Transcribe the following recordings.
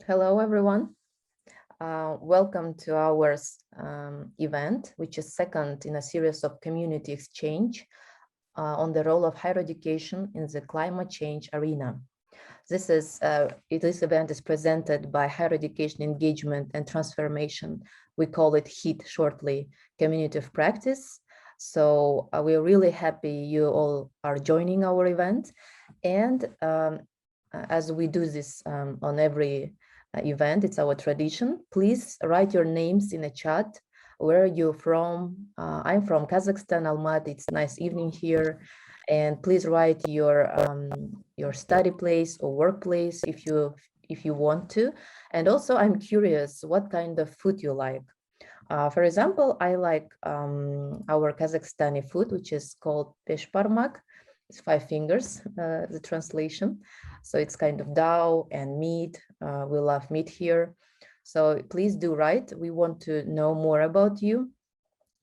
Hello, everyone. Welcome to our event, which is second in a series of community exchange on the role of higher education in the climate change arena. This event is presented by Higher Education Engagement and Transformation. We call it HEET shortly, Community of Practice. So we're really happy you all are joining our event. And as we do this on every event, it's our tradition. Please write your names in the chat. Where are you from? I'm from Kazakhstan, Almaty. It's a nice evening here. And please write your study place or workplace if you want to. And also, I'm curious what kind of food you like. For example, I like our Kazakhstani food, which is called peshparmak. It's 5 fingers, the translation. So it's kind of dough and meat. We love meat here. So please do write. We want to know more about you.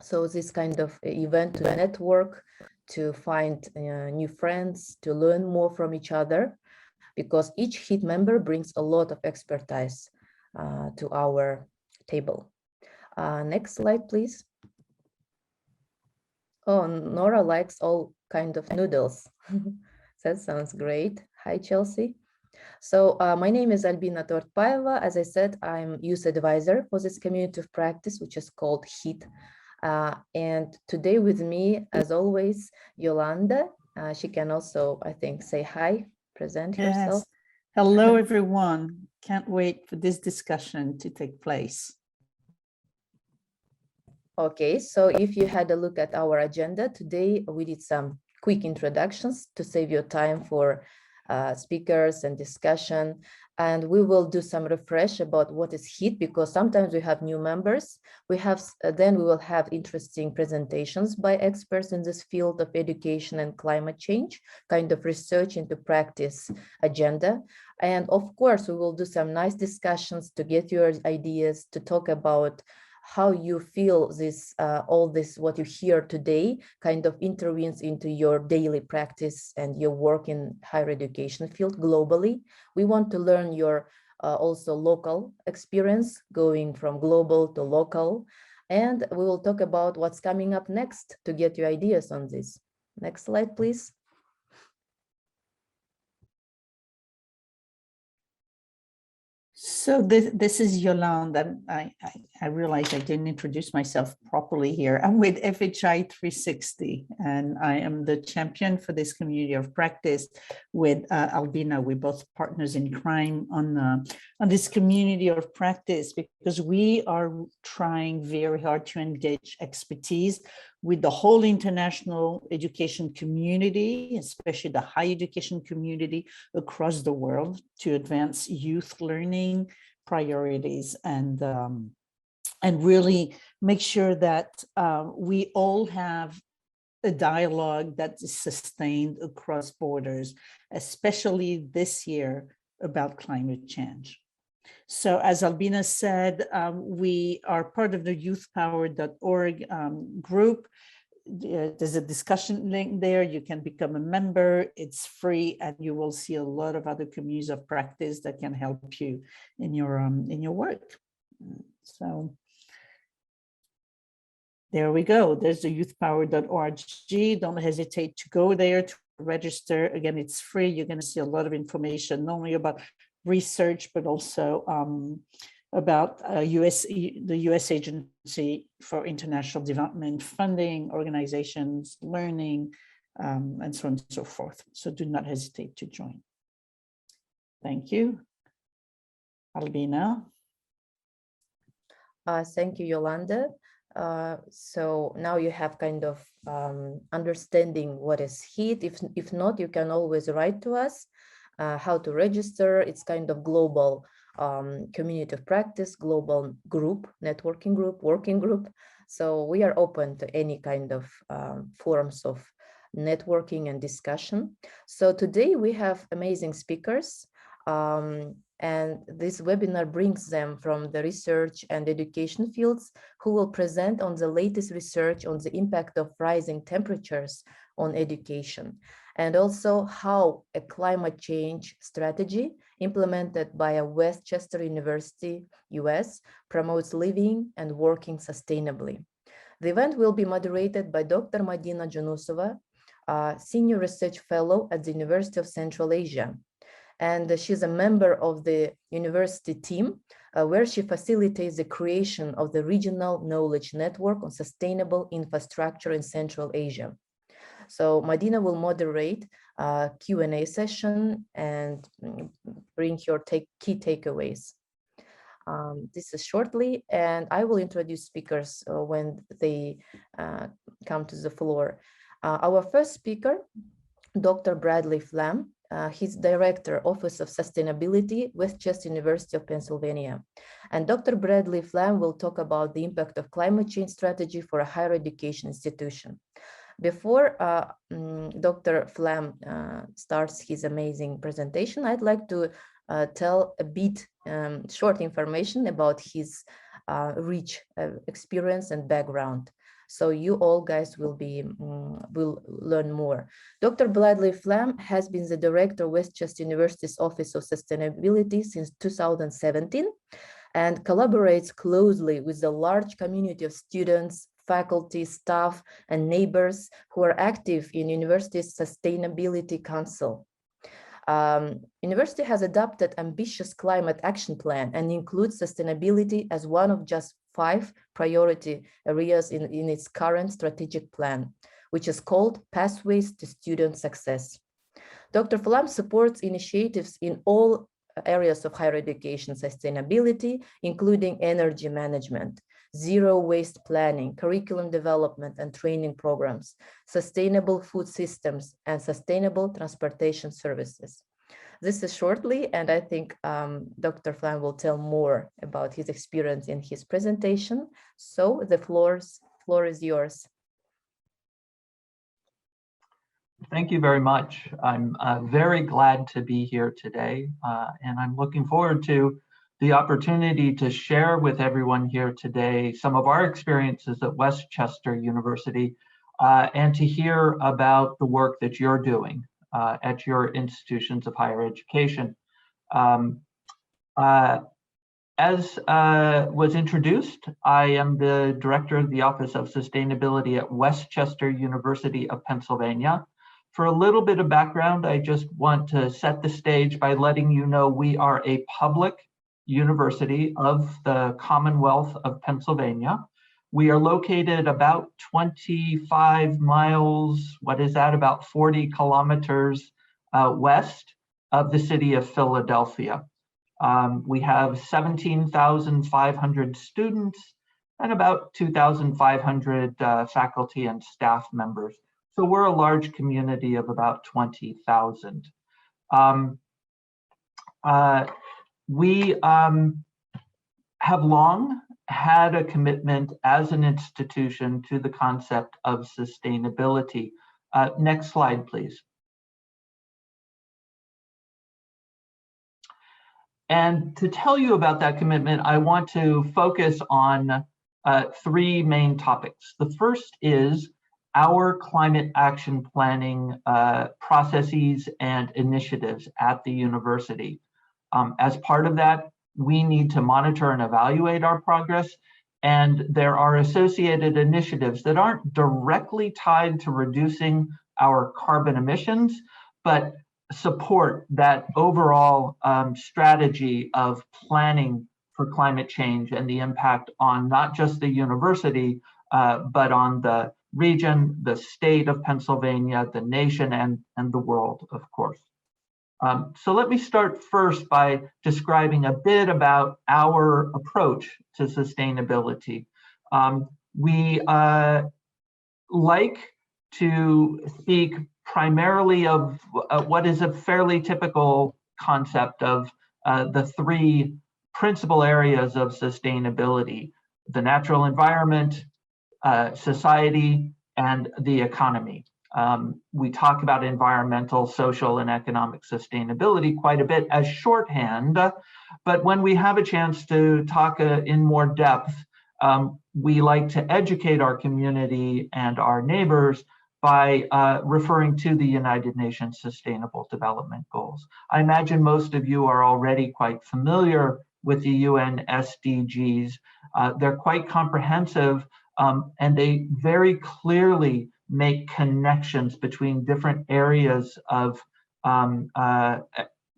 So this kind of event to network, to find new friends, to learn more from each other, because each HEET member brings a lot of expertise to our table. Next slide, please. Oh, Nora likes all kind of noodles. That sounds great. Hi, Chelsea. So my name is Albina Tortpaeva. As I said, I'm youth advisor for this community of practice, which is called HEET. And today with me, as always, Yolanda. She can also, I think, say hi, present herself. Hello, everyone. Can't wait for this discussion to take place. Okay, so if you had a look at our agenda today, we did some quick introductions to save your time for speakers and discussion. And we will do some refresh about what is HEET, because sometimes we have new members. Then we will have interesting presentations by experts in this field of education and climate change, kind of research into practice agenda. And of course, we will do some nice discussions to get your ideas, to talk about how you feel this, all this, what you hear today kind of intervenes into your daily practice and your work in higher education field globally. We want to learn your also local experience, going from global to local. And we will talk about what's coming up next to get your ideas on this. Next slide, please. So this is Yolanda. I realized I didn't introduce myself properly here. I'm with FHI 360, and I am the champion for this community of practice with Albina. We're both partners in crime on this community of practice, because we are trying very hard to engage expertise with the whole international education community, especially the higher education community across the world, to advance youth learning priorities and really make sure that we all have a dialogue that is sustained across borders, especially this year about climate change. So as Albina said, we are part of the youthpower.org group. There's a discussion link there. You can become a member. It's free, and you will see a lot of other communities of practice that can help you in your work. So there we go. There's the youthpower.org. Don't hesitate to go there to register. Again, it's free. You're going to see a lot of information, not only about research, but also about the U.S. Agency for International Development funding, organizations, learning, and so on and so forth. So do not hesitate to join. Thank you. Albina. Thank you, Yolanda. So now you have kind of understanding what is HEET. If not, you can always write to us. How to register. It's kind of global community of practice, global group, networking group, working group. So we are open to any kind of forms of networking and discussion. So today we have amazing speakers, and this webinar brings them from the research and education fields, who will present on the latest research on the impact of rising temperatures on education. and also how a climate change strategy implemented by a Westchester University, US, promotes living and working sustainably. The event will be moderated by Dr. Madina Junusova, Senior Research Fellow at the University of Central Asia. And she's a member of the university team where she facilitates the creation of the regional knowledge network on sustainable infrastructure in Central Asia. So Madina will moderate a Q&A session and bring your key takeaways. This is shortly, and I will introduce speakers when they come to the floor. Our first speaker, Dr. Bradley Flam. He's Director, Office of Sustainability, Westchester University of Pennsylvania. And Dr. Bradley Flam will talk about the impact of climate change strategy for a higher education institution. Before Dr. Flam starts his amazing presentation, I'd like to tell a bit short information about his rich experience and background. So you all guys will learn more. Dr. Bradley Flam has been the director of Westchester University's Office of Sustainability since 2017 and collaborates closely with the large community of students, faculty, staff, and neighbors who are active in university's Sustainability Council. University has adopted ambitious climate action plan and includes sustainability as one of just 5 priority areas in its current strategic plan, which is called Pathways to Student Success. Dr. Flam supports initiatives in all areas of higher education sustainability, including energy management, zero waste planning, curriculum development and training programs, sustainable food systems, and sustainable transportation services. This is shortly, and I think Dr. Flam will tell more about his experience in his presentation. So the floor is yours. Thank you very much. I'm very glad to be here today, and I'm looking forward to the opportunity to share with everyone here today some of our experiences at Westchester University and to hear about the work that you're doing at your institutions of higher education. As was introduced, I am the director of the Office of Sustainability at Westchester University of Pennsylvania. For a little bit of background, I just want to set the stage by letting you know we are a public university of the Commonwealth of Pennsylvania. We are located about 25 miles, what is that, about 40 kilometers west of the city of Philadelphia. We have 17,500 students and about 2,500 faculty and staff members. So we're a large community of about 20,000. We have long had a commitment as an institution to the concept of sustainability. Next slide, please. And to tell you about that commitment, I want to focus on 3 main topics. The first is our climate action planning processes and initiatives at the university. As part of that, we need to monitor and evaluate our progress, and there are associated initiatives that aren't directly tied to reducing our carbon emissions, but support that overall strategy of planning for climate change and the impact on not just the university, but on the region, the state of Pennsylvania, the nation, and the world, of course. So let me start first by describing a bit about our approach to sustainability. We like to speak primarily of what is a fairly typical concept of the 3 principal areas of sustainability: the natural environment, society, and the economy. We talk about environmental, social, and economic sustainability quite a bit as shorthand, but when we have a chance to talk in more depth, we like to educate our community and our neighbors by referring to the United Nations Sustainable Development Goals. I imagine most of you are already quite familiar with the UN SDGs. They're quite comprehensive, and they very clearly make connections between different areas of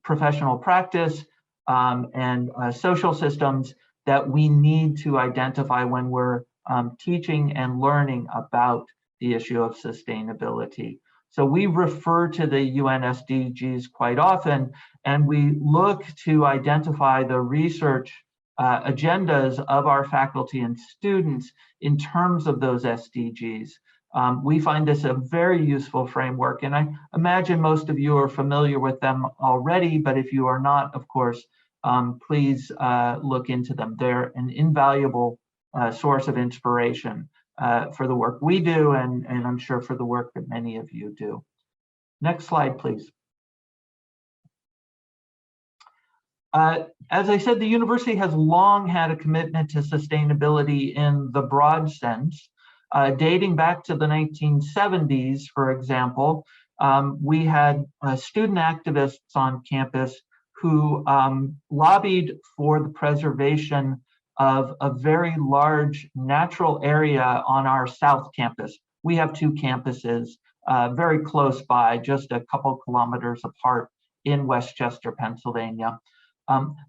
professional practice and social systems that we need to identify when we're teaching and learning about the issue of sustainability. So we refer to the UN SDGs quite often, and we look to identify the research agendas of our faculty and students in terms of those SDGs. We find this a very useful framework, and I imagine most of you are familiar with them already, but if you are not, of course, please look into them. They're an invaluable source of inspiration for the work we do, and I'm sure for the work that many of you do. Next slide, please. As I said, the university has long had a commitment to sustainability in the broad sense. Dating back to the 1970s, for example, we had student activists on campus who lobbied for the preservation of a very large natural area on our South Campus. We have two campuses very close by, just a couple kilometers apart in Westchester, Pennsylvania.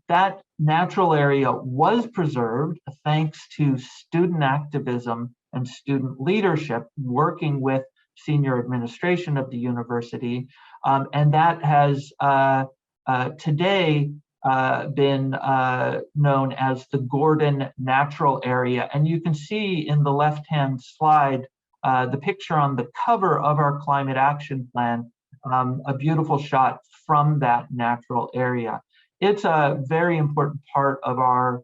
That natural area was preserved thanks to student activism and student leadership working with senior administration of the university. And that has today been known as the Gordon Natural Area. And you can see in the left-hand slide, the picture on the cover of our climate action plan, a beautiful shot from that natural area. It's a very important part of our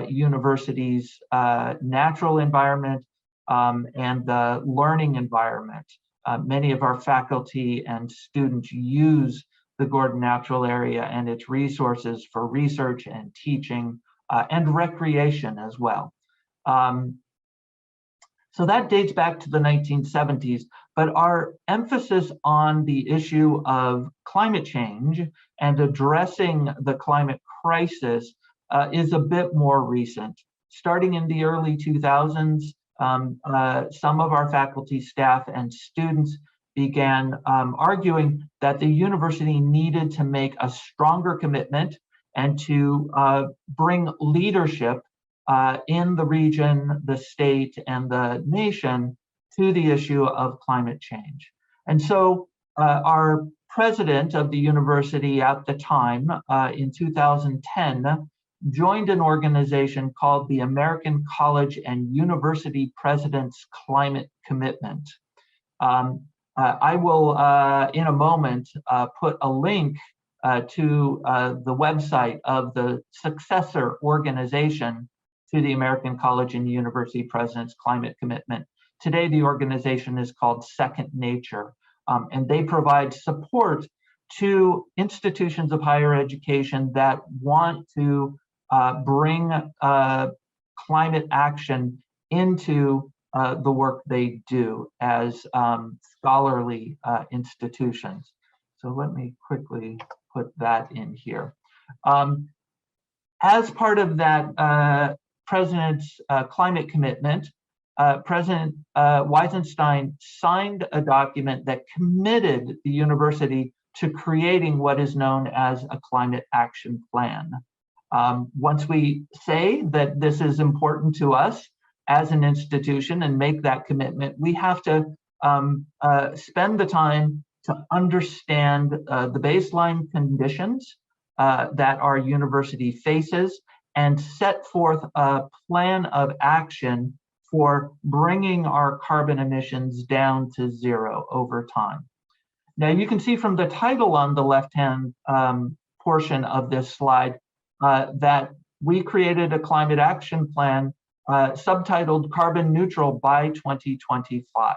university's natural environment and the learning environment. Many of our faculty and students use the Gordon Natural Area and its resources for research and teaching and recreation as well. So that dates back to the 1970s, but our emphasis on the issue of climate change and addressing the climate crisis is a bit more recent. Starting in the early 2000s, some of our faculty, staff, and students began arguing that the university needed to make a stronger commitment and to bring leadership in the region, the state, and the nation to the issue of climate change. And so our president of the university at the time, in 2010, joined an organization called the American College and University President's Climate Commitment. I will, in a moment, put a link to the website of the successor organization to the American College and University President's Climate Commitment. Today, the organization is called Second Nature, and they provide support to institutions of higher education that want to bring climate action into the work they do as scholarly institutions. So let me quickly put that in here. As part of that President's climate commitment, President Weisenstein signed a document that committed the university to creating what is known as a climate action plan. Once we say that this is important to us as an institution and make that commitment, we have to spend the time to understand the baseline conditions that our university faces and set forth a plan of action for bringing our carbon emissions down to zero over time. Now, you can see from the title on the left-hand portion of this slide that we created a climate action plan subtitled Carbon Neutral by 2025.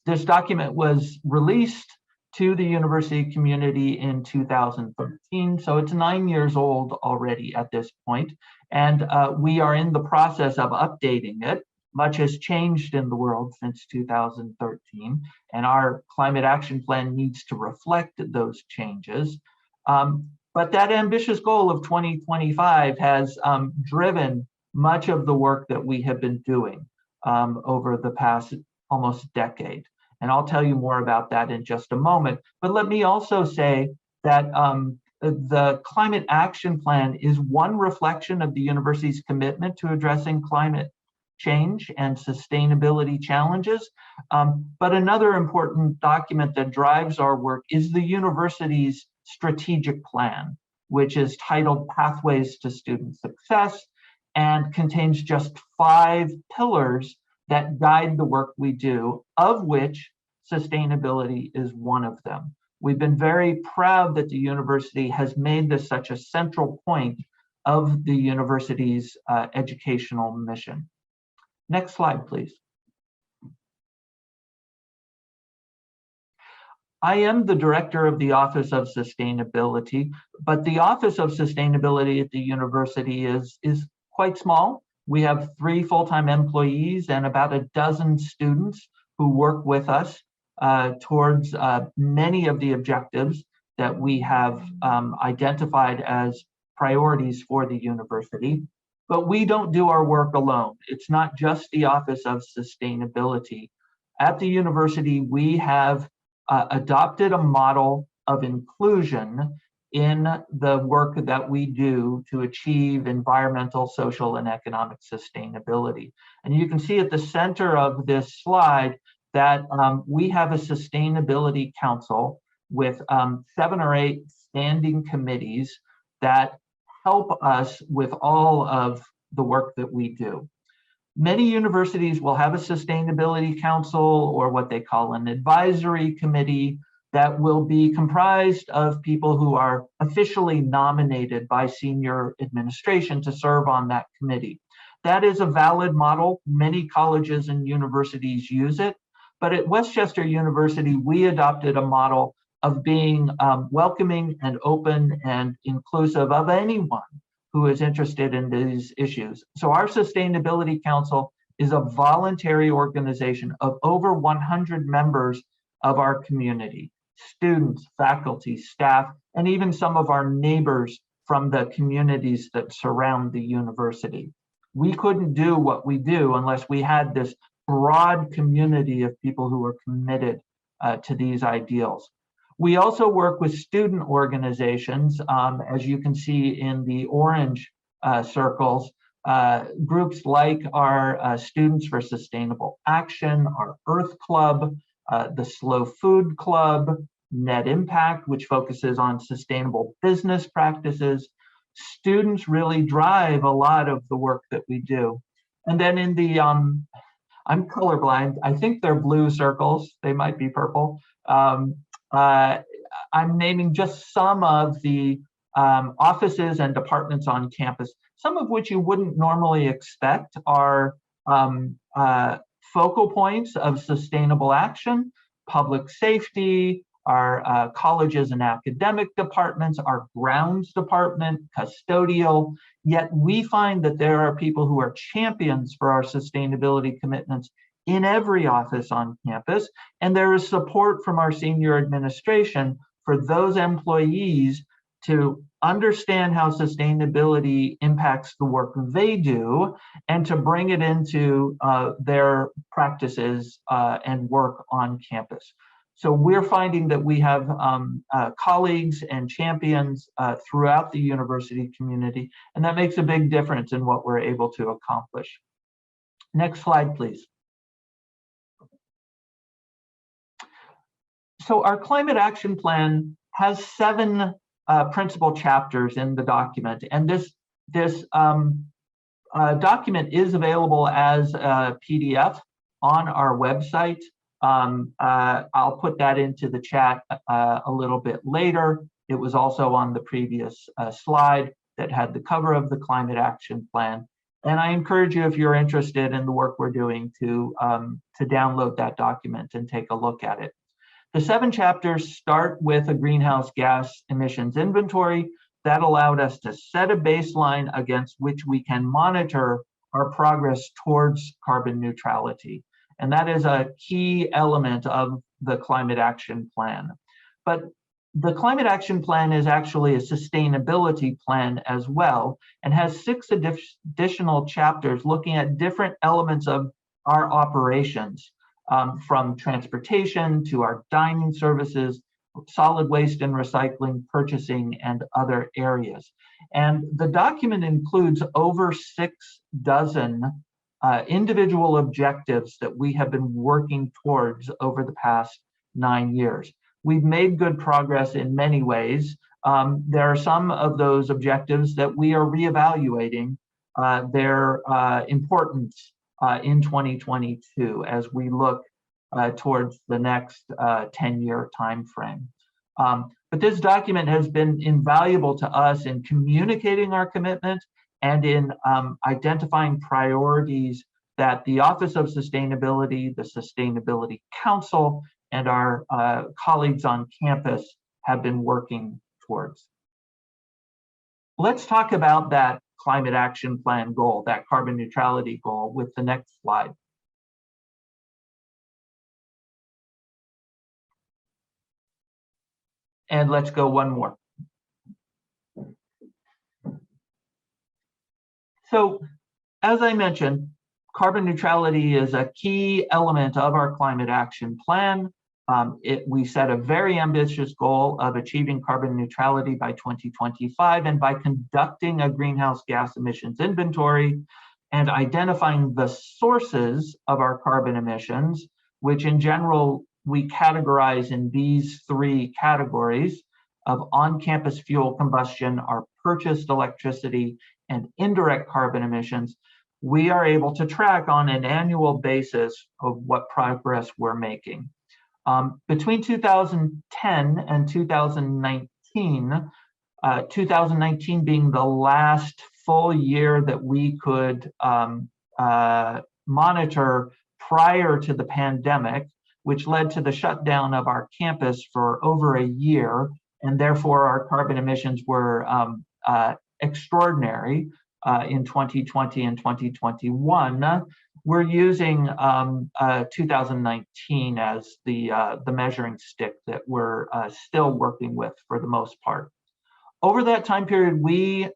This document was released to the university community in 2013, so it's 9 years old already at this point, and we are in the process of updating it. much has changed in the world since 2013, and our climate action plan needs to reflect those changes. But that ambitious goal of 2025 has driven much of the work that we have been doing over the past almost decade. And I'll tell you more about that in just a moment. But let me also say that the climate action plan is one reflection of the university's commitment to addressing climate change and sustainability challenges. But another important document that drives our work is the university's strategic plan, which is titled Pathways to Student Success and contains just 5 pillars that guide the work we do, of which sustainability is one of them. We've been very proud that the university has made this such a central point of the university's educational mission. Next slide, please. I am the director of the Office of Sustainability, but the Office of Sustainability at the university is quite small. We have 3 full-time employees and about a dozen students who work with us towards many of the objectives that we have identified as priorities for the university. But we don't do our work alone. It's not just the Office of Sustainability. At the university, we have adopted a model of inclusion in the work that we do to achieve environmental, social, and economic sustainability. And you can see at the center of this slide that we have a sustainability council with 7 or 8 standing committees that help us with all of the work that we do. Many universities will have a sustainability council or what they call an advisory committee that will be comprised of people who are officially nominated by senior administration to serve on that committee. That is a valid model. Many colleges and universities use it. But at Westchester University, we adopted a model of being welcoming and open and inclusive of anyone who is interested in these issues. So our Sustainability Council is a voluntary organization of over 100 members of our community, students, faculty, staff, and even some of our neighbors from the communities that surround the university. We couldn't do what we do unless we had this broad community of people who are committed to these ideals. We also work with student organizations, as you can see in the orange circles, groups like our Students for Sustainable Action, our Earth Club, the Slow Food Club, Net Impact, which focuses on sustainable business practices. Students really drive a lot of the work that we do. And then in the, I'm colorblind, I think they're blue circles, they might be purple. I'm naming just some of the offices and departments on campus, some of which you wouldn't normally expect are focal points of sustainable action: public safety, our colleges and academic departments, our grounds department, custodial. Yet we find that there are people who are champions for our sustainability commitments in every office on campus, and there is support from our senior administration for those employees to understand how sustainability impacts the work they do and to bring it into their practices and work on campus. So we're finding that we have colleagues and champions throughout the university community, and that makes a big difference in what we're able to accomplish. Next slide, please. So our climate action plan has 7 principal chapters in the document, and this document is available as a PDF on our website. I'll put that into the chat a little bit later. It was also on the previous slide that had the cover of the climate action plan. And I encourage you, if you're interested in the work we're doing, to download that document and take a look at it. The 7 chapters start with a greenhouse gas emissions inventory that allowed us to set a baseline against which we can monitor our progress towards carbon neutrality. And that is a key element of the climate action plan. But the climate action plan is actually a sustainability plan as well, and has 6 additional chapters looking at different elements of our operations, from transportation to our dining services, solid waste and recycling, purchasing, and other areas. And the document includes over 6 dozen individual objectives that we have been working towards over the past 9 years. We've made good progress in many ways. There are some of those objectives that we are reevaluating their importance in 2022 as we look towards the next 10-year time frame. But this document has been invaluable to us in communicating our commitment and in identifying priorities that the Office of Sustainability, the Sustainability Council, and our colleagues on campus have been working towards. Let's talk about that climate action plan goal, that carbon neutrality goal, with the next slide. And let's go one more. So, as I mentioned, carbon neutrality is a key element of our climate action plan. We set a very ambitious goal of achieving carbon neutrality by 2025, and by conducting a greenhouse gas emissions inventory and identifying the sources of our carbon emissions, which in general we categorize in these 3 categories of on-campus fuel combustion, our purchased electricity, and indirect carbon emissions. We are able to track on an annual basis of what progress we're making. Between 2010 and 2019, 2019 being the last full year that we could monitor prior to the pandemic, which led to the shutdown of our campus for over a year, and therefore our carbon emissions were extraordinary in 2020 and 2021. We're using 2019 as the measuring stick that we're still working with for the most part. Over that time period, we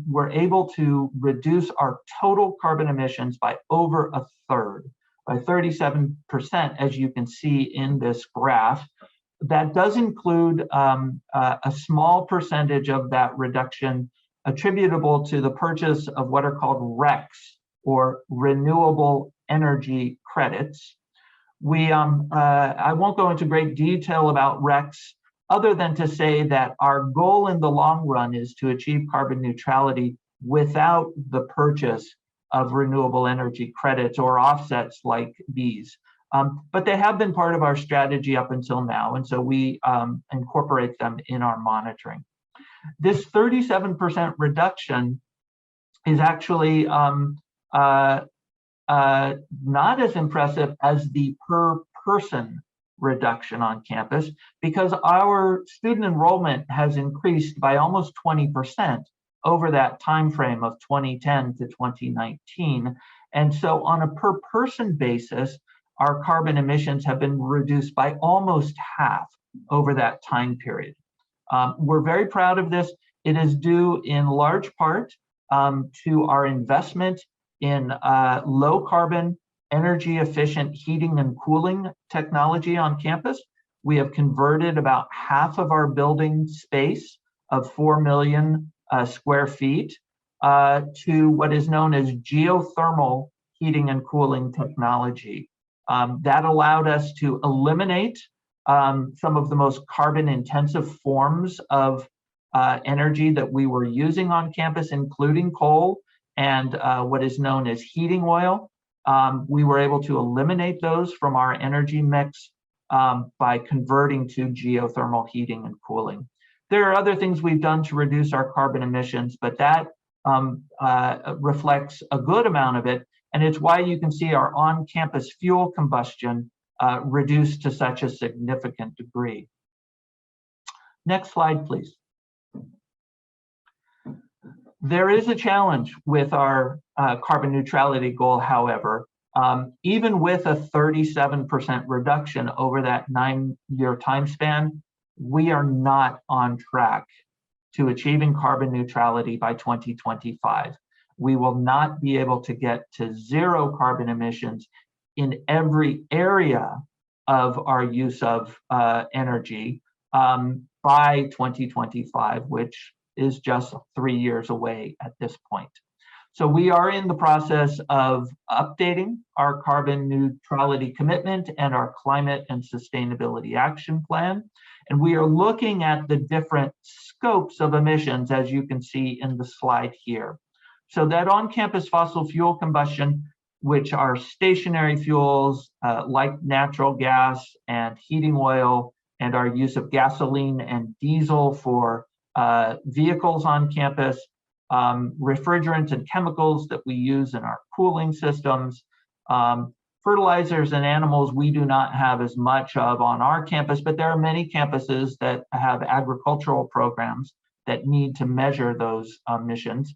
were able to reduce our total carbon emissions by over a third, by 37%, as you can see in this graph. That does include a small percentage of that reduction attributable to the purchase of what are called RECs, or renewable energy credits. I won't go into great detail about RECs, other than to say that our goal in the long run is to achieve carbon neutrality without the purchase of renewable energy credits or offsets like these. But they have been part of our strategy up until now, and so we incorporate them in our monitoring. This 37% reduction is actually not as impressive as the per person reduction on campus, because our student enrollment has increased by almost 20% over that time frame of 2010 to 2019. And so on a per person basis, our carbon emissions have been reduced by almost half over that time period. We're very proud of this. It is due in large part to our investment in low carbon, energy efficient heating and cooling technology on campus. We have converted about half of our building space of 4 million square feet to what is known as geothermal heating and cooling technology. That allowed us to eliminate some of the most carbon intensive forms of energy that we were using on campus, including coal and what is known as heating oil. We were able to eliminate those from our energy mix by converting to geothermal heating and cooling. There are other things we've done to reduce our carbon emissions, but that reflects a good amount of it. And it's why you can see our on-campus fuel combustion reduced to such a significant degree. Next slide, please. There is a challenge with our carbon neutrality goal, however. Even with a 37% reduction over that 9-year time span, we are not on track to achieving carbon neutrality by 2025. We will not be able to get to zero carbon emissions in every area of our use of energy by 2025, which is just 3 years away at this point. So we are in the process of updating our carbon neutrality commitment and our climate and sustainability action plan. And we are looking at the different scopes of emissions, as you can see in the slide here. So that on-campus fossil fuel combustion, which are stationary fuels like natural gas and heating oil, and our use of gasoline and diesel for vehicles on campus, refrigerants and chemicals that we use in our cooling systems, fertilizers and animals we do not have as much of on our campus, but there are many campuses that have agricultural programs that need to measure those emissions.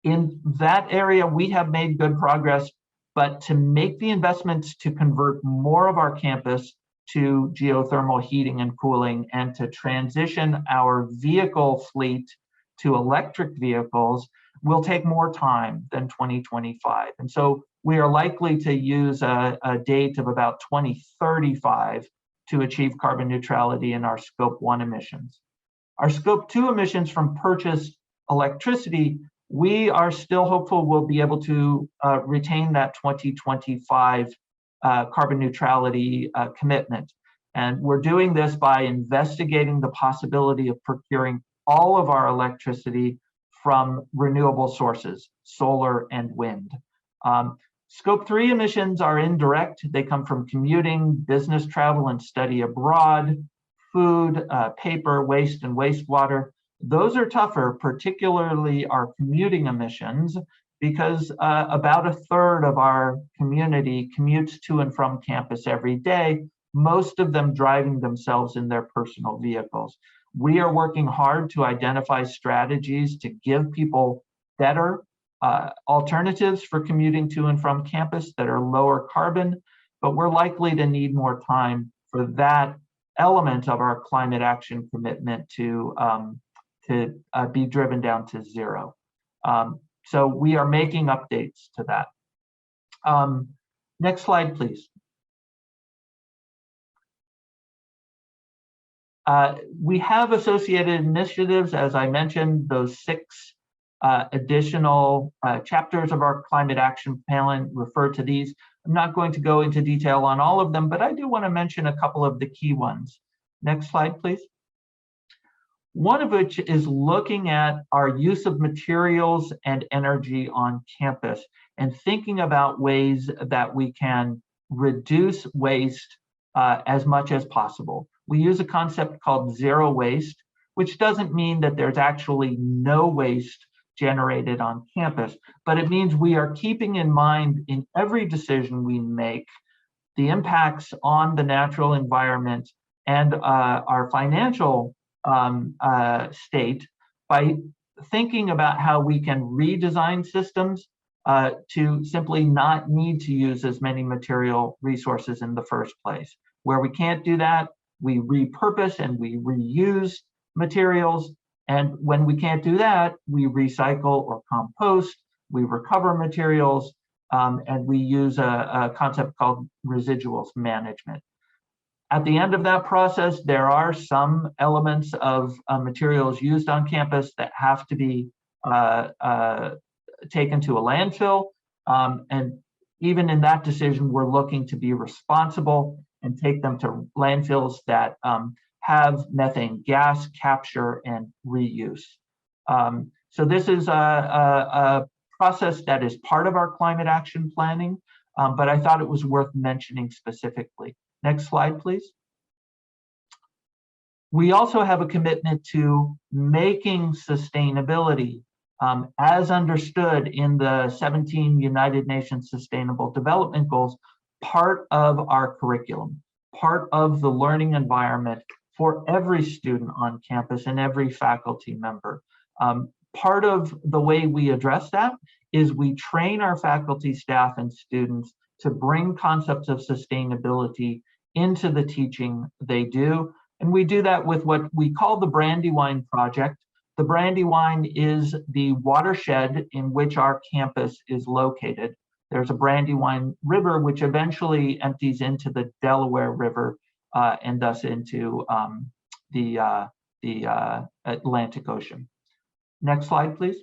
In that area, we have made good progress, but to make the investments to convert more of our campus to geothermal heating and cooling and to transition our vehicle fleet to electric vehicles will take more time than 2025. And so we are likely to use a date of about 2035 to achieve carbon neutrality in our Scope 1 emissions. Our Scope 2 emissions from purchased electricity, we are still hopeful we'll be able to retain that 2025 carbon neutrality commitment. And we're doing this by investigating the possibility of procuring all of our electricity from renewable sources, solar and wind. Scope 3 emissions are indirect. They come from commuting, business travel and study abroad, food, paper, waste, and wastewater. Those are tougher, particularly our commuting emissions, because about a third of our community commutes to and from campus every day, most of them driving themselves in their personal vehicles. We are working hard to identify strategies to give people better alternatives for commuting to and from campus that are lower carbon, but we're likely to need more time for that element of our climate action commitment to be driven down to zero. So we are making updates to that. Next slide, please. We have associated initiatives, as I mentioned, those 6 additional chapters of our climate action plan refer to these. I'm not going to go into detail on all of them, but I do want to mention a couple of the key ones. Next slide, please. One of which is looking at our use of materials and energy on campus and thinking about ways that we can reduce waste as much as possible. We use a concept called zero waste, which doesn't mean that there's actually no waste generated on campus, but it means we are keeping in mind in every decision we make the impacts on the natural environment and our financial state by thinking about how we can redesign systems to simply not need to use as many material resources in the first place. Where we can't do that, we repurpose and we reuse materials. And when we can't do that, we recycle or compost, we recover materials, and we use a concept called residuals management. At the end of that process, there are some elements of materials used on campus that have to be taken to a landfill. And even in that decision, we're looking to be responsible and take them to landfills that have methane gas capture and reuse. So this is a process that is part of our climate action planning, but I thought it was worth mentioning specifically. Next slide, please. We also have a commitment to making sustainability as understood in the 17 United Nations Sustainable Development Goals part of our curriculum, part of the learning environment for every student on campus and every faculty member. part of the way we address that is we train our faculty, staff, and students to bring concepts of sustainability into the teaching they do. And we do that with what we call the Brandywine Project. The Brandywine is the watershed in which our campus is located. There's a Brandywine River, which eventually empties into the Delaware River and thus into the Atlantic Ocean. Next slide, please.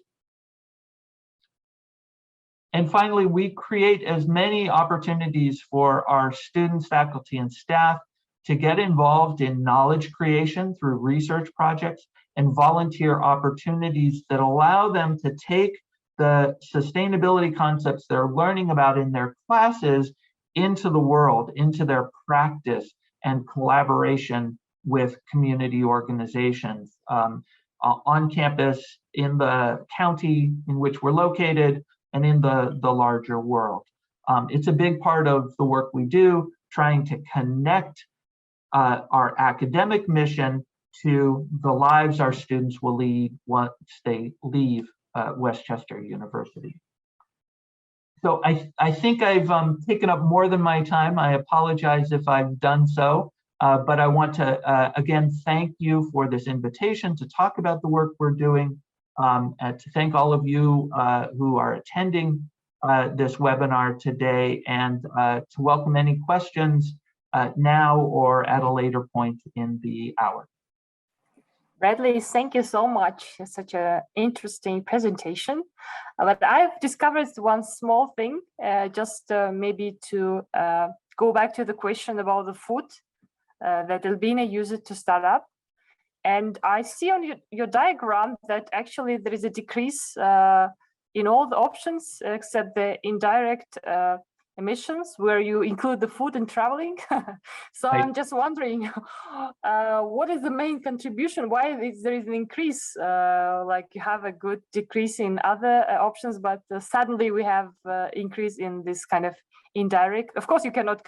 And finally, we create as many opportunities for our students, faculty, and staff to get involved in knowledge creation through research projects and volunteer opportunities that allow them to take the sustainability concepts they're learning about in their classes into the world, into their practice and collaboration with community organizations on campus, in the county in which we're located, and in the larger world. It's a big part of the work we do, trying to connect our academic mission to the lives our students will lead once they leave Westchester University. So I think I've taken up more than my time. I apologize if I've done so, but I want to again thank you for this invitation to talk about the work we're doing, and to thank all of you who are attending this webinar today, and to welcome any questions now or at a later point in the hour. Bradley, thank you so much. It's such an interesting presentation. But I've discovered one small thing, just maybe to go back to the question about the food that Albina used to start up. And I see on your diagram that actually there is a decrease in all the options except the indirect emissions, where you include the food and traveling. So I'm just wondering, what is the main contribution? Why there is an increase? Like you have a good decrease in other options, but suddenly we have increase in this kind of indirect. Of course, you cannot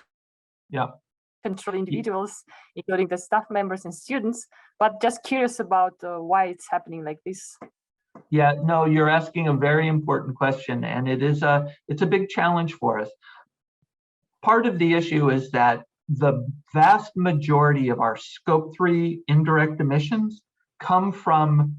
control individuals, including the staff members and students, but just curious about why it's happening like this. Yeah, no, you're asking a very important question, and it's a big challenge for us. Part of the issue is that the vast majority of our Scope 3 indirect emissions come from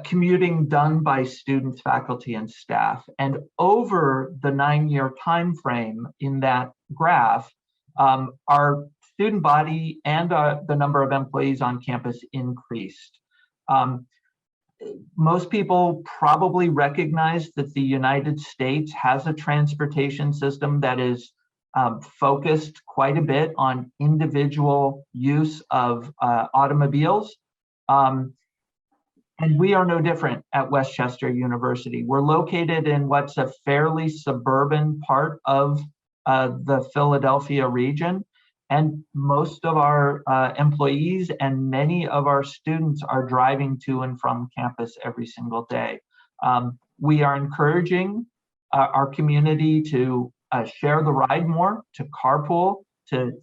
commuting done by students, faculty, and staff. And over the 9-year time frame in that graph, our student body and the number of employees on campus increased. Most people probably recognize that the United States has a transportation system that is focused quite a bit on individual use of automobiles. And we are no different at Westchester University. We're located in what's a fairly suburban part of the Philadelphia region. And most of our employees and many of our students are driving to and from campus every single day. We are encouraging our community to share the ride more, to carpool, to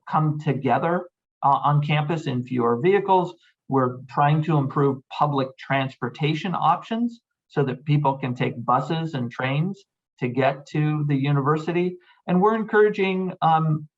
come together on campus in fewer vehicles. We're trying to improve public transportation options so that people can take buses and trains to get to the university. And we're encouraging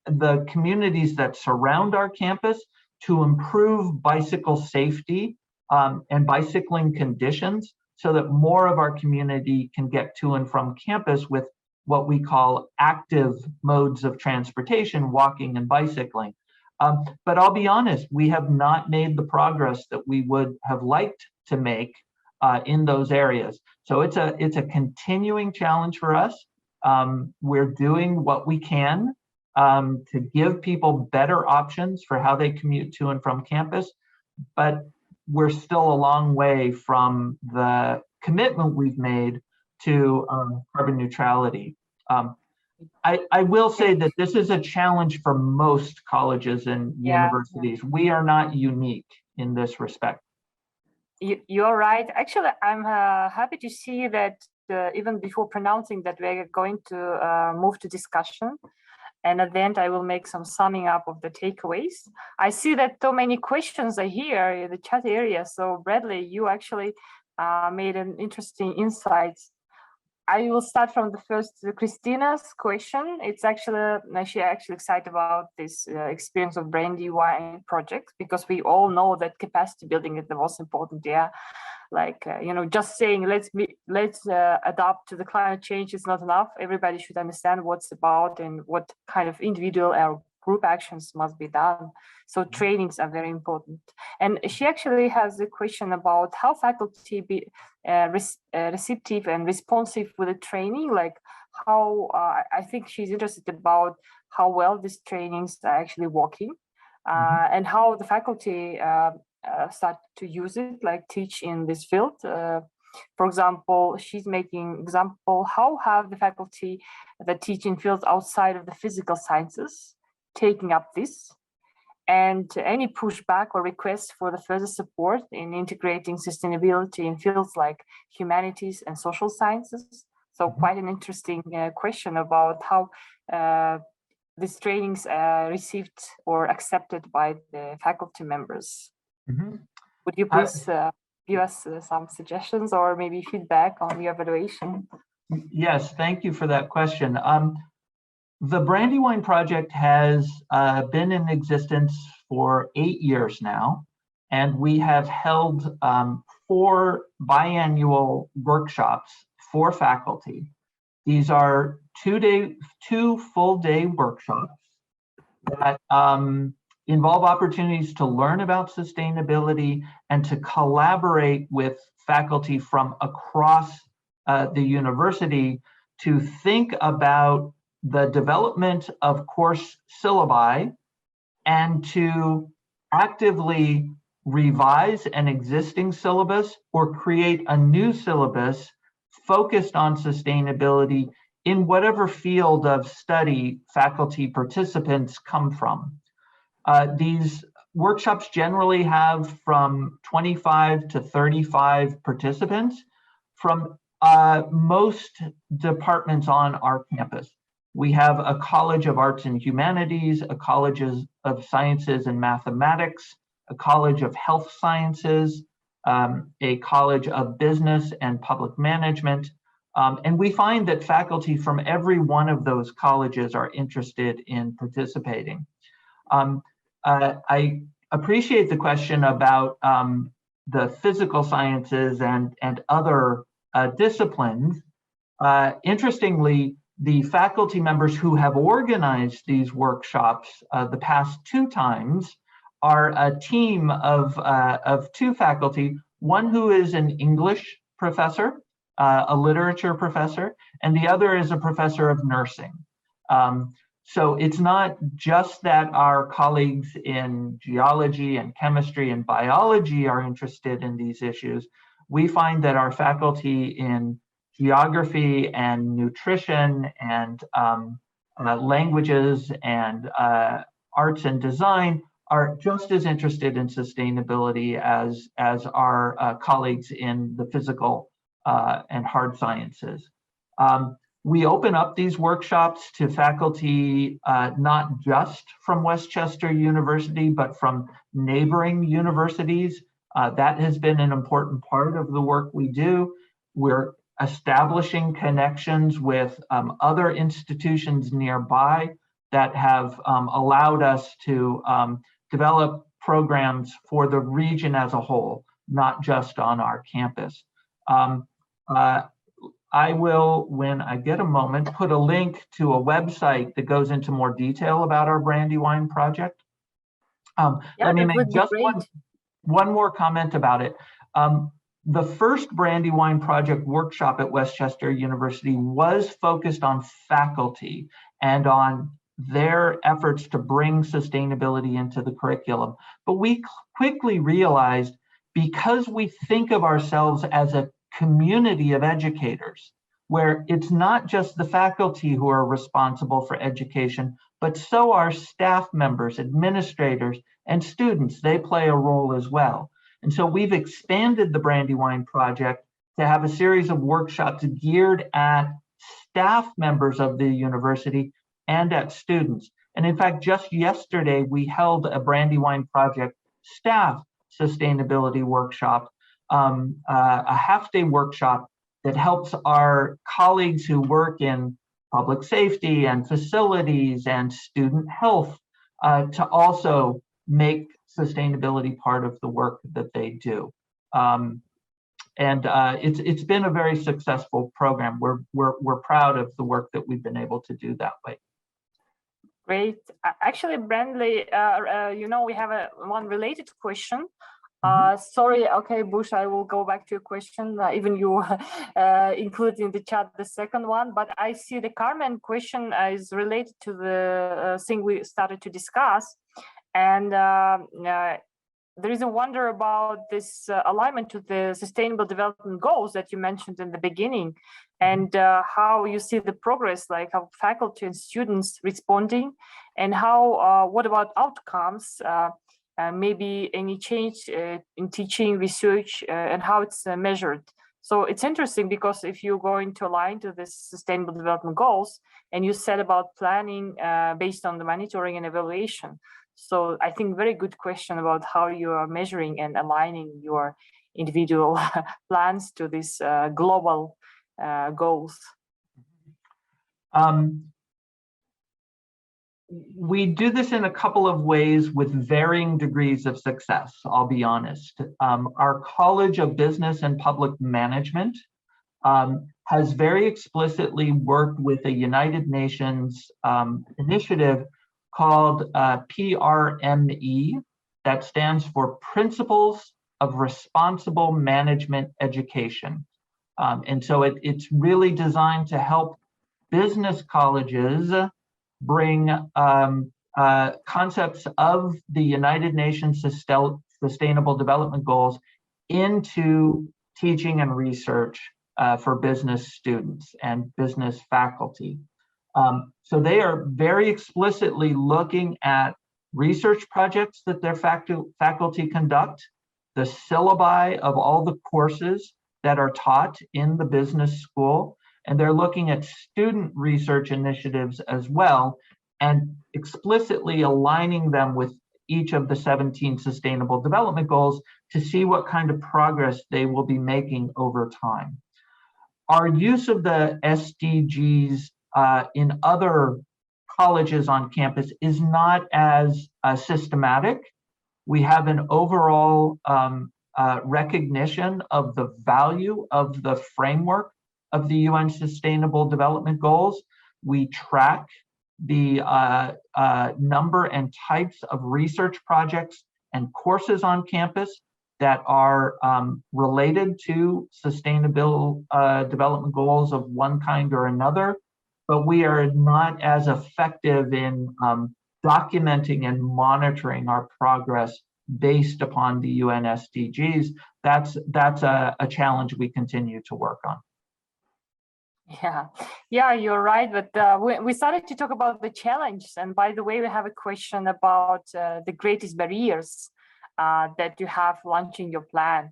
the communities that surround our campus to improve bicycle safety and bicycling conditions so that more of our community can get to and from campus with what we call active modes of transportation, walking and bicycling. But I'll be honest, we have not made the progress that we would have liked to make in those areas. So it's a continuing challenge for us. We're doing what we can to give people better options for how they commute to and from campus, but we're still a long way from the commitment we've made to carbon neutrality. I will say that this is a challenge for most colleges and universities. We are not unique in this respect. You're right. Actually, I'm happy to see that even before pronouncing that we're going to move to discussion. And at the end, I will make some summing up of the takeaways. I see that so many questions are here in the chat area. So Bradley, you actually made an interesting insights. I will start from the first, Christina's question. It's actually, she actually excited about this experience of Brandywine project, because we all know that capacity building is the most important. Like, just saying, let's adapt to the climate change is not enough. Everybody should understand what's about and what kind of individual or group actions must be done. So trainings are very important. And she actually has a question about how faculty be receptive and responsive with the training, like how, I think she's interested about how well these trainings are actually working, and how the faculty start to use it, like teach in this field. For example, she's making example, how have the faculty that teach in fields outside of the physical sciences taking up this, and any pushback or requests for the further support in integrating sustainability in fields like humanities and social sciences. So quite an interesting question about how these trainings are received or accepted by the faculty members. Would you please give us some suggestions or maybe feedback on your evaluation? Yes, thank you for that question. The Brandywine project has been in existence for 8 years now, and we have held 4 biannual workshops for faculty. These are 2 full-day workshops that involve opportunities to learn about sustainability and to collaborate with faculty from across the university to think about the development of course syllabi and to actively revise an existing syllabus or create a new syllabus focused on sustainability in whatever field of study faculty participants come from. These workshops generally have from 25 to 35 participants from most departments on our campus. We have a College of Arts and Humanities, a College of Sciences and Mathematics, a College of Health Sciences, a College of Business and Public Management. And we find that faculty from every one of those colleges are interested in participating. I appreciate the question about the physical sciences and other disciplines. Interestingly, the faculty members who have organized these workshops the past 2 times are a team of 2 faculty, one who is an English professor, a literature professor, and the other is a professor of nursing. So it's not just that our colleagues in geology and chemistry and biology are interested in these issues. We find that our faculty in geography and nutrition and languages and arts and design are just as interested in sustainability as our colleagues in the physical and hard sciences. We open up these workshops to faculty not just from Westchester University, but from neighboring universities. That has been an important part of the work we do. We're establishing connections with other institutions nearby that have allowed us to develop programs for the region as a whole, not just on our campus. I will, when I get a moment, put a link to a website that goes into more detail about our Brandywine project. Let me make just one more comment about it. The first Brandywine project workshop at Westchester University was focused on faculty and on their efforts to bring sustainability into the curriculum. But we quickly realized, because we think of ourselves as a community of educators, where it's not just the faculty who are responsible for education, but so are staff members, administrators, and students. They play a role as well. And so we've expanded the Brandywine project to have a series of workshops geared at staff members of the university and at students. And in fact, just yesterday, we held a Brandywine project staff sustainability workshop a half-day workshop that helps our colleagues who work in public safety and facilities and student health to also make sustainability part of the work that they do. It's been a very successful program. We're proud of the work that we've been able to do that way. Great. Actually, Bradley, we have one related question. Sorry, okay, Bush, I will go back to your question. Even you included in the chat the second one, but I see the Carmen question is related to the thing we started to discuss. And there is a wonder about this alignment to the Sustainable Development Goals that you mentioned in the beginning, and how you see the progress, like how faculty and students responding, and how what about outcomes? Maybe any change in teaching, research, and how it's measured. So it's interesting because if you're going to align to the Sustainable Development Goals, and you said about planning based on the monitoring and evaluation. So I think very good question about how you are measuring and aligning your individual plans to these global goals. We do this in a couple of ways with varying degrees of success, I'll be honest. Our College of Business and Public Management has very explicitly worked with a United Nations initiative called PRME, that stands for Principles of Responsible Management Education. And so it's really designed to help business colleges bring concepts of the United Nations Sustainable Development Goals into teaching and research for business students and business faculty. So they are very explicitly looking at research projects that their faculty conduct, the syllabi of all the courses that are taught in the business school, and they're looking at student research initiatives as well, and explicitly aligning them with each of the 17 Sustainable Development Goals to see what kind of progress they will be making over time. Our use of the SDGs in other colleges on campus is not as systematic. We have an overall recognition of the value of the framework of the UN Sustainable Development Goals. We track the number and types of research projects and courses on campus that are related to sustainable development goals of one kind or another, but we are not as effective in documenting and monitoring our progress based upon the UN SDGs. That's a challenge we continue to work on. Yeah, you're right. But we started to talk about the challenge. And by the way, we have a question about the greatest barriers that you have launching your plan.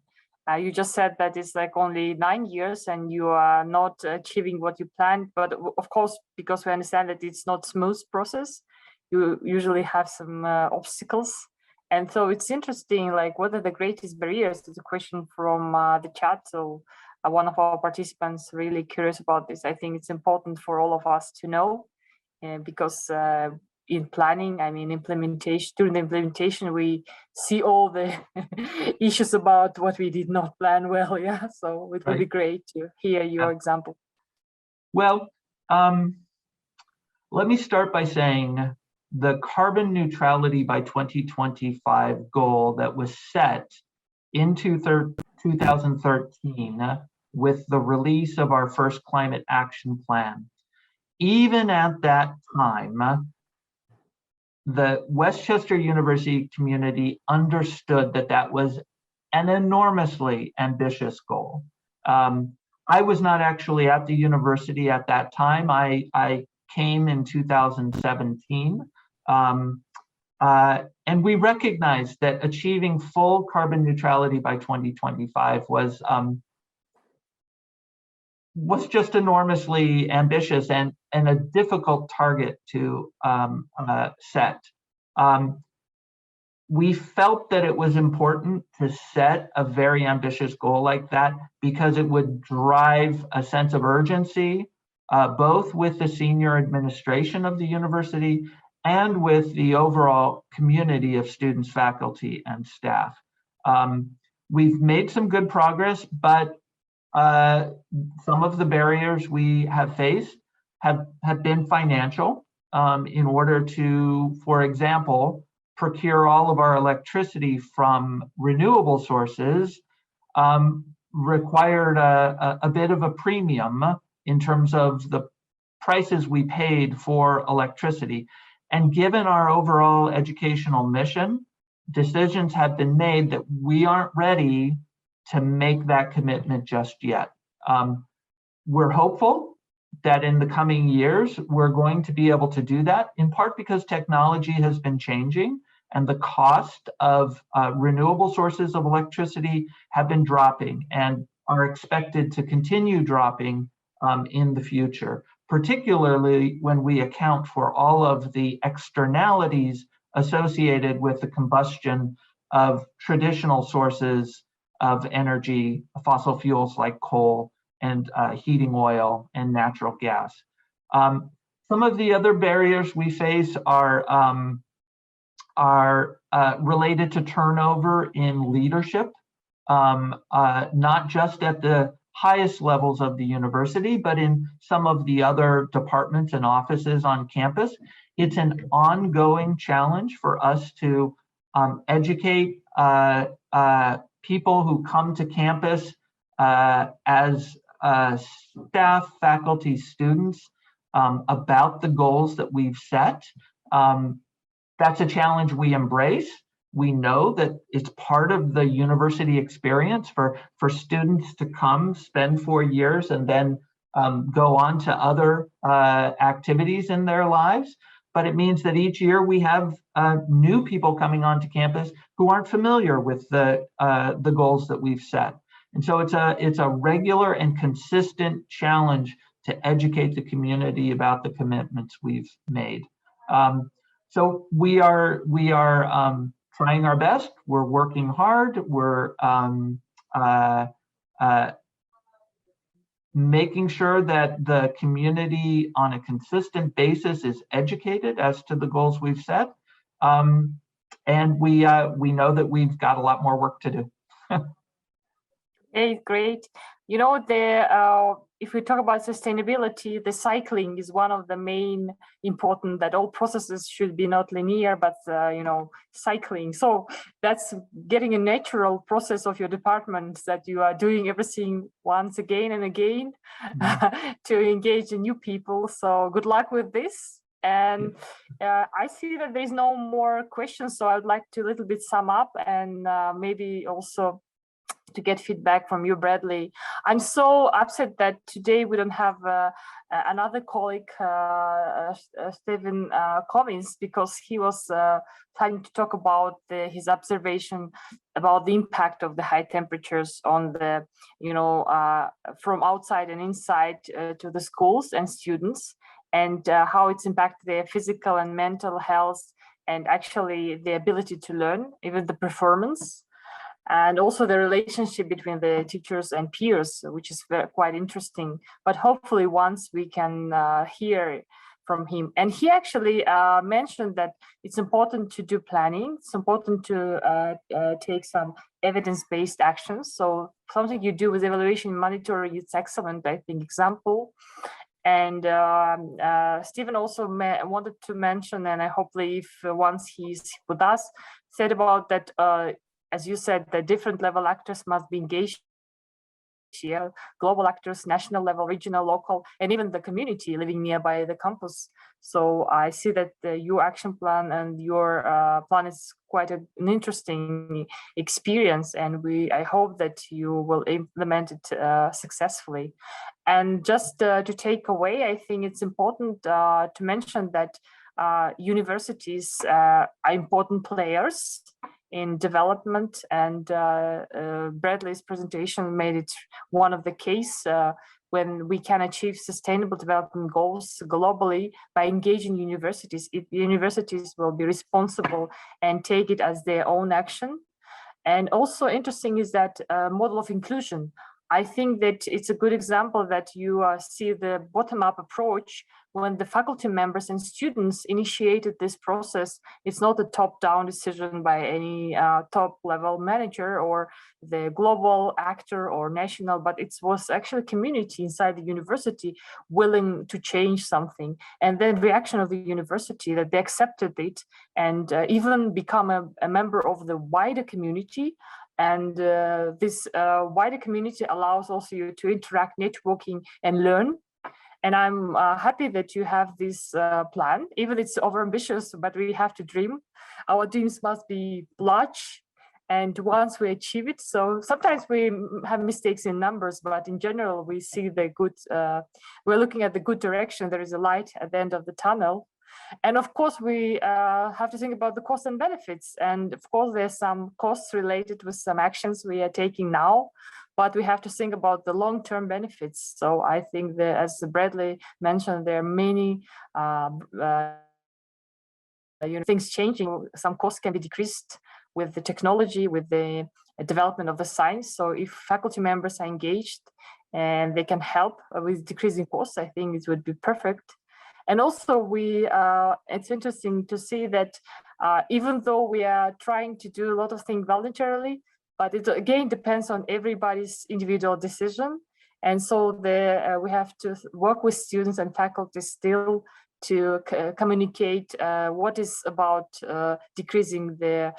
You just said that it's like only 9 years and you are not achieving what you planned. But of course, because we understand that it's not a smooth process, you usually have some obstacles. And so it's interesting, like, what are the greatest barriers? It's a question from the chat. So one of our participants really curious about this. I think it's important for all of us to know, because in planning, I mean, implementation, during the implementation, we see all the issues about what we did not plan well. Yeah, so it would be great to hear your example. Well, let me start by saying the carbon neutrality by 2025 goal that was set in 2013 with the release of our first climate action plan. Even at that time, the Westchester University community understood that that was an enormously ambitious goal. I was not actually at the university at that time. I came in 2017. And we recognized that achieving full carbon neutrality by 2025 was just enormously ambitious and a difficult target to set. we felt that it was important to set a very ambitious goal like that because it would drive a sense of urgency, both with the senior administration of the university and with the overall community of students, faculty, and staff. We've made some good progress, but some of the barriers we have faced have been financial. In order to, for example, procure all of our electricity from renewable sources required a bit of a premium in terms of the prices we paid for electricity. And given our overall educational mission, decisions have been made that we aren't ready to make that commitment just yet. We're hopeful that in the coming years, we're going to be able to do that, in part because technology has been changing and the cost of renewable sources of electricity have been dropping and are expected to continue dropping in the future, particularly when we account for all of the externalities associated with the combustion of traditional sources of energy, fossil fuels like coal and heating oil and natural gas. Some of the other barriers we face are related to turnover in leadership, not just at the highest levels of the university, but in some of the other departments and offices on campus. It's an ongoing challenge for us to educate people who come to campus as staff, faculty, students about the goals that we've set. That's a challenge we embrace. We know that it's part of the university experience for students to come, spend 4 years, and then go on to other activities in their lives. But it means that each year we have new people coming onto campus who aren't familiar with the goals that we've set. And so it's a regular and consistent challenge to educate the community about the commitments we've made. So we are trying our best. We're working hard. We're making sure that the community on a consistent basis is educated as to the goals we've set. And we know that we've got a lot more work to do. Hey, great. You know, if we talk about sustainability, the cycling is one of the main important, that all processes should be not linear, but, cycling. So that's getting a natural process of your department, that you are doing everything once again and again to engage the new people. So good luck with this. And I see that there's no more questions, so I would like to a little bit sum up and maybe also to get feedback from you, Bradley. I'm so upset that today we don't have another colleague, Steve Commings, because he was planning to talk about his observation about the impact of the high temperatures on the, from outside and inside to the schools and students, and how it's impacted their physical and mental health, and actually the ability to learn, even the performance. And also the relationship between the teachers and peers, which is quite interesting. But hopefully once we can hear from him. And he actually mentioned that it's important to do planning. It's important to take some evidence-based actions. So something you do with evaluation and monitoring, it's excellent, I think, example. And Stephen also wanted to mention, and I hopefully if once he's with us, said about that, as you said, the different level actors must be engaged here, global actors, national level, regional, local, and even the community living nearby the campus. So I see that your action plan and your plan is quite an interesting experience, and I hope that you will implement it successfully. And just to take away, I think it's important to mention that universities are important players in development, and Bradley's presentation made it one of the case. when we can achieve sustainable development goals globally by engaging universities. If universities will be responsible and take it as their own action. And also interesting is that model of inclusion. I think that it's a good example that you see the bottom-up approach when the faculty members and students initiated this process. It's not a top-down decision by any top-level manager or the global actor or national, but it was actually community inside the university willing to change something. And then reaction of the university that they accepted it and even become a member of the wider community. And this wider community allows also you to interact, networking, and learn. And I'm happy that you have this plan, even it's overambitious, but we have to dream. Our dreams must be large. And once we achieve it, so sometimes we have mistakes in numbers, but in general, we see the good, we're looking at the good direction. There is a light at the end of the tunnel. And of course, we have to think about the costs and benefits. And of course, there's some costs related with some actions we are taking now, but we have to think about the long-term benefits. So I think that, as Bradley mentioned, there are many things changing. Some costs can be decreased with the technology, with the development of the science. So if faculty members are engaged and they can help with decreasing costs, I think it would be perfect. And also it's interesting to see that even though we are trying to do a lot of things voluntarily, but it again depends on everybody's individual decision. And so we have to work with students and faculty still to communicate what is about decreasing the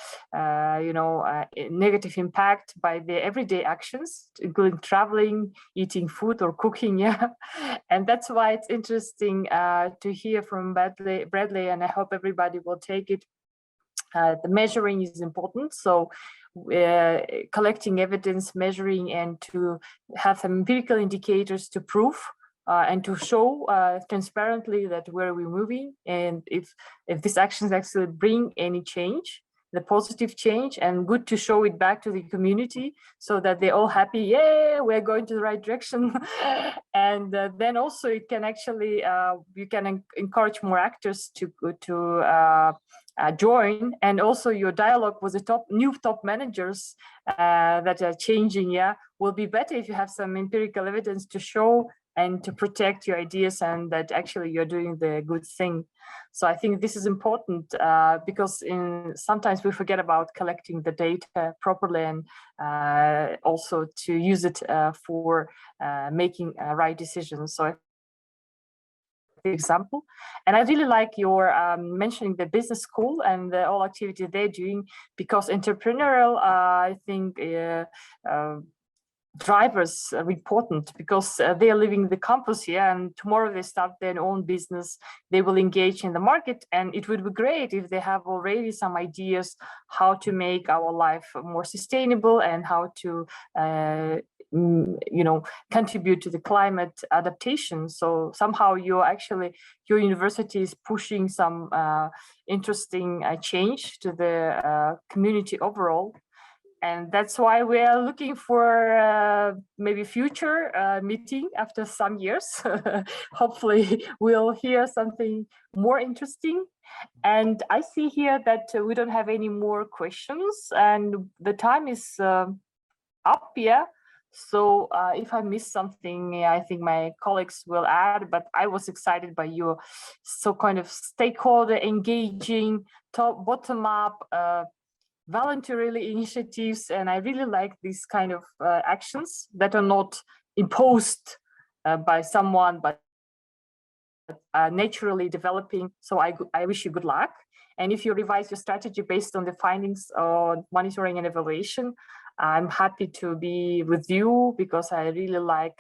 negative impact by the everyday actions, including traveling, eating food, or cooking. Yeah, and that's why it's interesting to hear from Bradley, and I hope everybody will take it. The measuring is important, so collecting evidence, measuring, and to have some empirical indicators to prove and to show transparently that where we're moving, and if these actions actually bring any change, the positive change, and good to show it back to the community so that they're all happy. Yeah, we're going to the right direction. And then also it can actually you can encourage more actors to join, and also your dialogue with the new top managers that are changing, will be better if you have some empirical evidence to show and to protect your ideas, and that actually you're doing the good thing. So I think this is important because sometimes we forget about collecting the data properly, and also to use it for making right decisions. So example, and I really like your mentioning the business school and the all activity they're doing, because entrepreneurial I think drivers are important, because they are leaving the campus here, and tomorrow they start their own business. They will engage in the market, and it would be great if they have already some ideas how to make our life more sustainable and how to contribute to the climate adaptation. So somehow your university is pushing some interesting change to the community overall. And that's why we are looking for maybe future meeting after some years. Hopefully we'll hear something more interesting. And I see here that we don't have any more questions, and the time is up, yeah. So if I missed something, I think my colleagues will add, but I was excited by your kind of stakeholder engaging, bottom up, voluntarily initiatives, and I really like these kind of actions that are not imposed by someone, but naturally developing. So I wish you good luck. And if you revise your strategy based on the findings on monitoring and evaluation, I'm happy to be with you, because I really like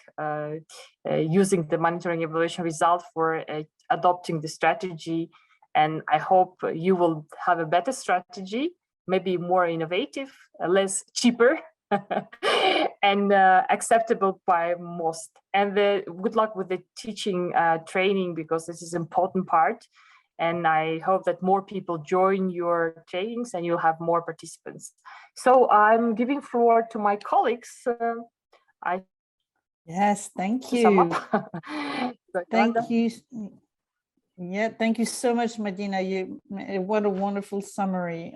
using the monitoring evaluation result for adopting the strategy. And I hope you will have a better strategy, maybe more innovative, less cheaper, and acceptable by most. And good luck with the teaching training, because this is an important part. And I hope that more people join your trainings and you'll have more participants. So I'm giving floor to my colleagues. Yes, thank to sum you. up. Thank you. Yeah, thank you so much, Medina. What a wonderful summary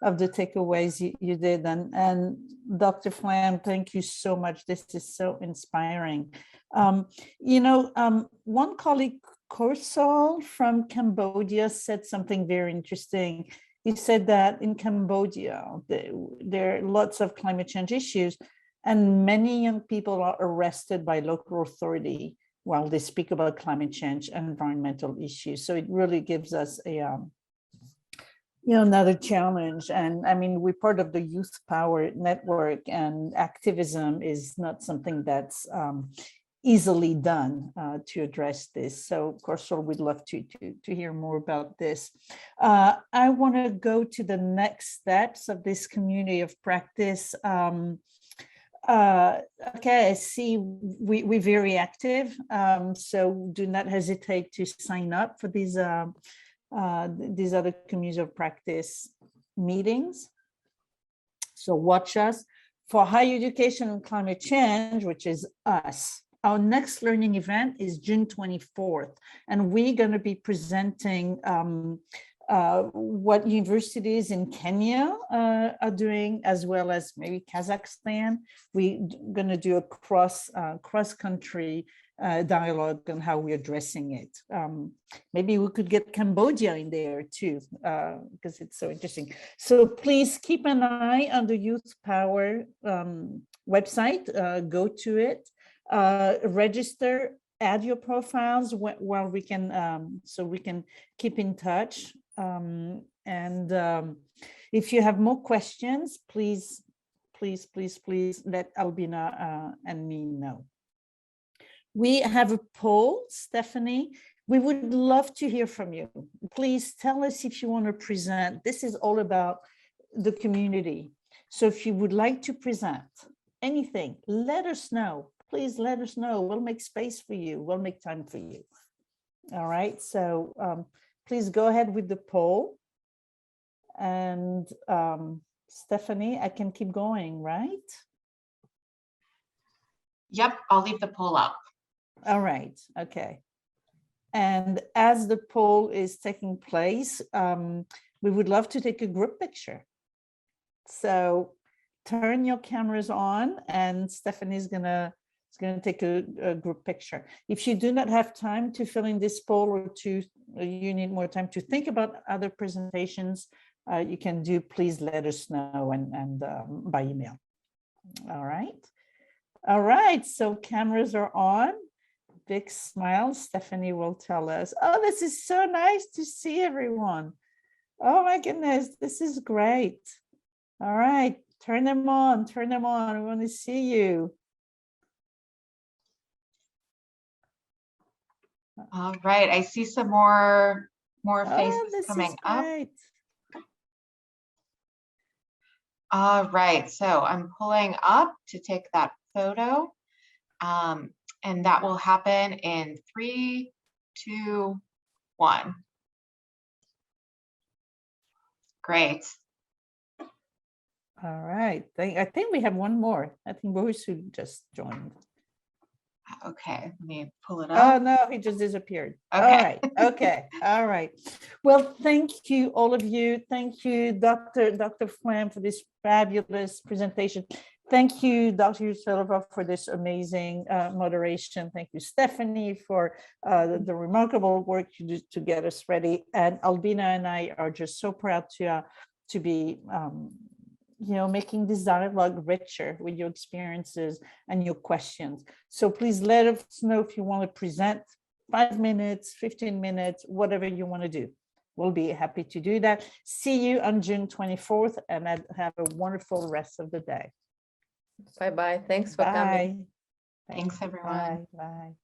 of the takeaways you did. And Dr. Flam, thank you so much. This is so inspiring. One colleague, Korsal from Cambodia, said something very interesting. He said that in Cambodia, there are lots of climate change issues, and many young people are arrested by local authority while they speak about climate change and environmental issues. So it really gives us another challenge. And I mean, we're part of the Youth Power Network, and activism is not something that's easily done to address this. So of course, we'd love to hear more about this. I want to go to the next steps of this community of practice. Okay, I see we're very active, so do not hesitate to sign up for these other communities of practice meetings. So watch us for higher education and climate change, which is us. Our next learning event is June 24th, and we're going to be presenting what universities in Kenya are doing, as well as maybe Kazakhstan. We're going to do a cross-country dialogue on how we're addressing it. Maybe we could get Cambodia in there too, because it's so interesting. So please keep an eye on the Youth Power website. Go to it, register, add your profiles while we can, so we can keep in touch. If you have more questions, please let Albina and me know. We have a poll, Stephanie. We would love to hear from you. Please tell us if you want to present. This is all about the community. So if you would like to present anything, let us know. Please let us know. We'll make space for you. We'll make time for you. All right. So please go ahead with the poll. And Stephanie, I can keep going, right? Yep, I'll leave the poll up. All right, okay. And as the poll is taking place, we would love to take a group picture. So turn your cameras on, and Stephanie's gonna take a group picture. If you do not have time to fill in this poll, or you need more time to think about other presentations, you can please let us know and by email. All right, so cameras are on. Big smile. Stephanie will tell us. Oh, this is so nice to see everyone. Oh my goodness, this is great. All right, turn them on, turn them on. I want to see you. All right, I see some more faces coming up. All right, so I'm pulling up to take that photo. And that will happen in 3, 2, 1. Great. All right. I think we have one more. I think Bohusu just joined. Okay, let me pull it up. Oh, no, he just disappeared. Okay. All right. Okay. All right. Well, thank you, all of you. Thank you, Dr. Flam, for this fabulous presentation. Thank you, Dr. Silva, for this amazing moderation. Thank you, Stephanie, for the remarkable work you did to get us ready. And Albina and I are just so proud to be, making this dialogue richer with your experiences and your questions. So please let us know if you want to present 5 minutes, 15 minutes, whatever you want to do. We'll be happy to do that. See you on June 24th, and have a wonderful rest of the day. Bye-bye. Thanks for coming. Thanks, everyone. Bye.